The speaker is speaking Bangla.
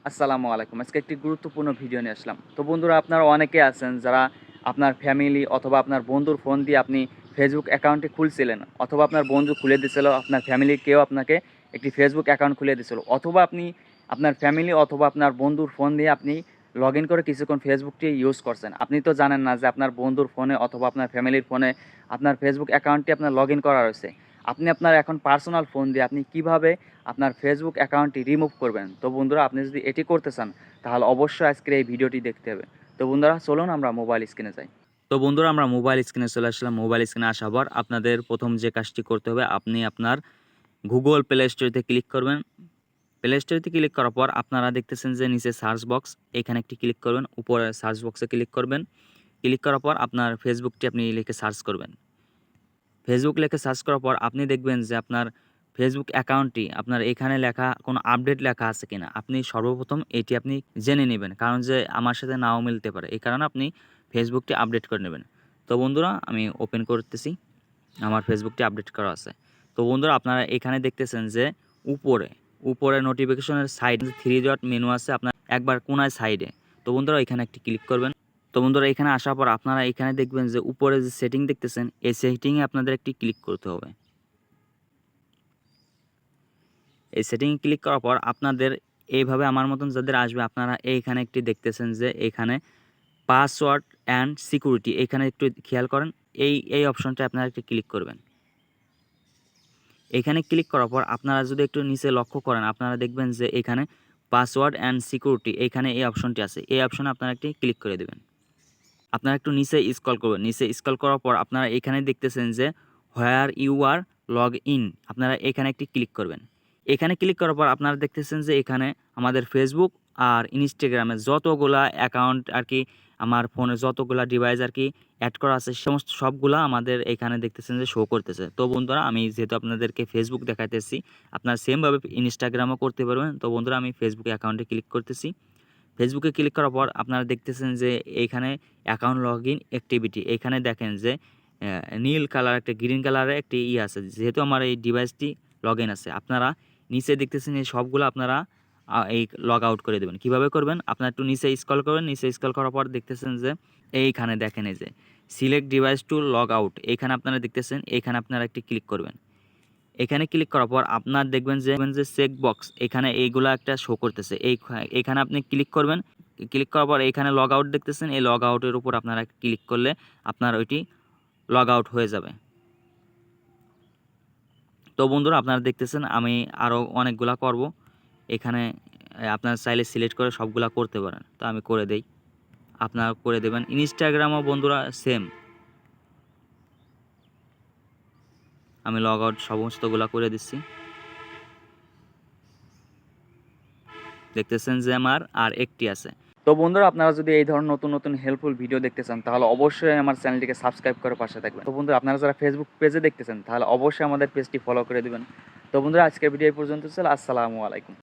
আসসালামু আলাইকুম। আজকে একটি গুরুত্বপূর্ণ ভিডিও নিয়ে আসলাম। তো বন্ধুরা আপনারা অনেকে আছেন যারা আপনার ফ্যামিলি অথবা আপনার বন্ধুর ফোন দিয়ে আপনি Facebook অ্যাকাউন্টটি খুলছিলেন অথবা আপনার বন্ধু খুলে দিছিল, আপনার ফ্যামিলির কেউ আপনাকে একটি Facebook অ্যাকাউন্ট খুলে দিছিল অথবা আপনি আপনার ফ্যামিলি অথবা আপনার বন্ধুর ফোন দিয়ে আপনি লগইন করে কিছুক্ষণ ফেসবুকটি ইউজ করছেন। আপনি তো জানেন না যে আপনার বন্ধুর ফোনে অথবা আপনার ফ্যামিলির ফোনে আপনার Facebook অ্যাকাউন্টটি আপনার লগইন করা রয়েছে। আপনি আপনার এখন পার্সোনাল ফোন দিয়ে আপনি কিভাবে আপনার ফেসবুক অ্যাকাউন্টটি রিমুভ করবেন। তো বন্ধুরা আপনি যদি এটি করতে চান তাহলে অবশ্যই আজকের এই ভিডিওটি দেখতে হবে। তো বন্ধুরা চলুন আমরা মোবাইল স্ক্রিনে যাই। তো বন্ধুরা আমরা মোবাইল স্ক্রিনে চলে আসলাম। মোবাইল স্ক্রিনে আসার পর আপনাদের প্রথম যে কাজটি করতে হবে, আপনি আপনার গুগল প্লে স্টোরেতে ক্লিক করবেন। প্লে স্টোরেতে ক্লিক করার পর আপনারা দেখতেছেন যে নিচে সার্চ বক্স, এখানে একটি ক্লিক করবেন। উপরে সার্চ বক্সে ক্লিক করবেন। ক্লিক করার পর আপনার ফেসবুকটি আপনি লিখে সার্চ করবেন। ফেসবুক লিখে সার্চ করার পর আপনি দেখবেন যে আপনার ফেসবুক অ্যাকাউন্টটি আপনার এখানে লেখা কোনো আপডেট লেখা আছে কিনা। আপনি সর্বপ্রথম এটি আপনি জেনে নেবেন, কারণ যে আমার সাথে নাও মিলতে পারে, এই কারণে আপনি ফেসবুকটি আপডেট করে নেবেন। তো বন্ধুরা আমি ওপেন করতেছি, আমার ফেসবুকটি আপডেট করা আছে। তো বন্ধুরা আপনারা এখানে দেখতেছেন যে উপরে উপরে নোটিফিকেশনের সাইড 3 ডট মেনু আছে আপনার একবার কোনায় সাইডে। তো বন্ধুরা এখানে একটি ক্লিক করবেন। তো বন্ধুরা এখানে আসার পর আপনারা এখানে দেখবেন যে উপরে যে সেটিং দেখতেছেন, এই সেটিংয়ে আপনাদের একটি ক্লিক করতে হবে। এই সেটিংয়ে ক্লিক করার পর আপনাদের এইভাবে আমার মতন যাদের আসবে, আপনারা এইখানে একটি দেখতেছেন যে এখানে পাসওয়ার্ড অ্যান্ড সিকিউরিটি, এখানে একটু খেয়াল করেন। এই অপশনটা আপনারা একটু ক্লিক করবেন। এখানে ক্লিক করার পর আপনারা যদি একটু নিচে লক্ষ্য করেন, আপনারা দেখবেন যে এখানে পাসওয়ার্ড অ্যান্ড সিকিউরিটি, এখানে এই অপশনটি আছে। এই অপশনে আপনারা একটি ক্লিক করে দেবেন। আপনারা একটু নিচে স্ক্রল করবেন। নিচে স্ক্রল করার পর আপনারা এখানে দেখতেছেন যে where you are log in, আপনারা এখানে একটি ক্লিক করবেন। এখানে ক্লিক করার পর আপনারা দেখতেছেন যে এখানে আমাদের ফেসবুক আর ইনস্টাগ্রামে যতগুলা অ্যাকাউন্ট আর কি, আমার ফোনে যতগুলা ডিভাইস আর কি অ্যাড করা আছে, সমস্ত সবগুলা আমাদের এখানে দেখতেছেন যে শো করতেছে। তো বন্ধুরা আমি যেহেতু আপনাদেরকে ফেসবুক দেখাইতেছি, আপনারা সেমভাবে ইনস্টাগ্রামও করতে পারবেন। তো বন্ধুরা আমি ফেসবুক অ্যাকাউন্টে ক্লিক করতেছি। ফেসবুকে ক্লিক করার পর আপনারা দেখতেছেন যে এইখানে অ্যাকাউন্ট লগইন অ্যাক্টিভিটি, এখানে দেখেন যে নীল কালার একটা গ্রিন কালারের একটি আছে। যেহেতু আমার এই ডিভাইসটি লগইন আছে, আপনারা নিচে দেখতেছেন এই সবগুলো আপনারা এই লগ আউট করে দেবেন। কিভাবে করবেন, আপনারা একটু নিচে স্ক্রল করবেন। নিচে স্ক্রল করার পর দেখতেছেন যে এইখানে দেখেন এই যে select device to log out, এইখানে আপনারা দেখতেছেন, এইখানে আপনারা একটি ক্লিক করবেন। এখানে ক্লিক করার পর আপনার দেখবেন যে চেক বক্স, এখানে এইগুলা একটা শো করতেছে, এইখানে আপনি ক্লিক করবেন। ক্লিক করার পর এখানে লগ আউট দেখতেছেন, এই লগ আউটের উপর আপনারা ক্লিক করলে আপনার ওইটি লগ আউট হয়ে যাবে। তো বন্ধুরা আপনারা দেখতেছেন আমি আরও অনেকগুলা করব। এখানে আপনারা চাইলে সিলেক্ট করে সবগুলা করতে পারেন। তো আমি করে দেই, আপনারা করে দেবেন। ইনস্টাগ্রামও বন্ধুরা সেম, আমি লগ আউট সমস্তগুলা করে দিচ্ছি। দেখতেছেন যে আমার আর একটি আছে। তো বন্ধুরা আপনারা যদি এই ধরনের নতুন নতুন হেল্পফুল ভিডিও দেখতে চান তাহলে অবশ্যই আমার চ্যানেলটিকে সাবস্ক্রাইব করে পাশে থাকবেন। তো বন্ধুরা আপনারা যারা ফেসবুক পেজে দেখতেছেন তাহলে অবশ্যই আমাদের পেজটি ফলো করে দিবেন। তো বন্ধুরা আজকের ভিডিও এই পর্যন্ত ছিল। আসসালামু আলাইকুম।